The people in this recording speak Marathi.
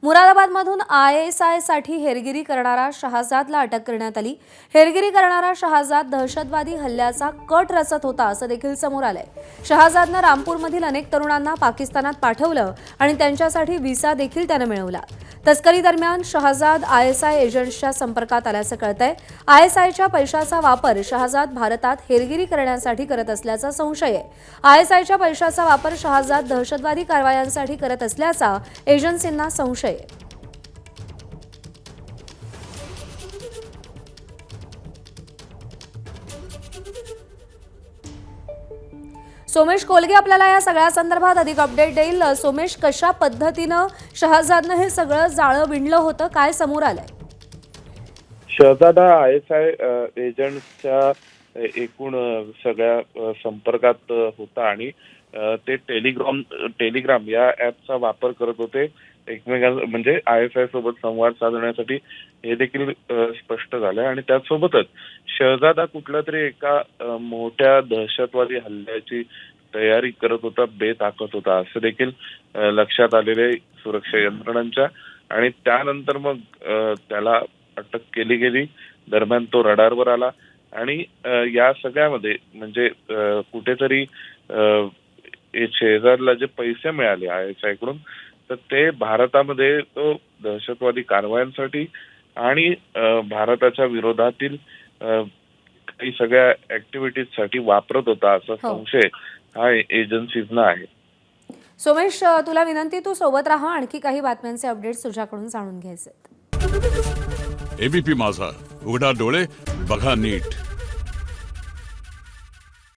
मुरादाबादमधून ISI साठी हेरगिरी करणारा शहाजादला अटक करण्यात आली। हेरगिरी करणारा शहाजाद दहशतवादी हल्ल्याचा कट रचत होता असं देखील समोर आलंय। शहाजादनं रामपूरमधील अनेक तरुणांना पाकिस्तानात पाठवलं आणि त्यांच्यासाठी व्हिसा देखील त्याने मिळवला। तस्करी दरम्यान शहाजाद ISI एजंट्सच्या संपर्कात आल्याचं कळतंय। ISIच्या पैशाचा वापर शहाजाद भारतात हेरगिरी करण्यासाठी करत असल्याचा संशय आहे। ISIच्या पैशाचा वापर शहाजाद दहशतवादी कारवायांसाठी करत असल्याचा एजन्सींना संशय आहे। सोमेश कोलगे आपल्याला या सगळ्या संदर्भात अधिक अपडेट देईल। सोमेश, कशा पद्धतीनं शहाजादनं हे सगळं जाळं विणलं होतं, काय समोर आलंय? शहजाद हा ISI एजंट्सच्या एकूण सगळ्या संपर्कात होता आणि ते टेलिग्राम या ऍपचा वापर करत होते एकमेकांना, म्हणजे ISI सोबत संवाद साधण्यासाठी हे देखील स्पष्ट झालंय। आणि त्यासोबतच शहजाद हा कुठल्या तरी एका मोठ्या दहशतवादी हल्ल्याची तयारी करत होता, बेत आखत होता असं देखील लक्षात आलेले सुरक्षा यंत्रणांच्या। आणि त्यानंतर मग त्याला अटक केली गेली। दरम्यान तो रडारवर आला आणि या सगळ्यामध्ये म्हणजे कुठेतरी शहजादला जे पैसे मिळाले ISI कडून, तर ते भारतामध्ये तो दहशतवादी कारवायांसाठी आणि भारताच्या विरोधातील काही सगळ्या ऍक्टिव्हिटीजसाठी वापरत होता असा संशय हा एजन्सीजना आहे। सोमेश, तुला विनंती, तू सोबत राहा, आणखी काही बातम्यांचे अपडेट्स तुझ्याकडून जाणून घ्यायचे। ABP माझा, उघडा डोळे बघा नीट।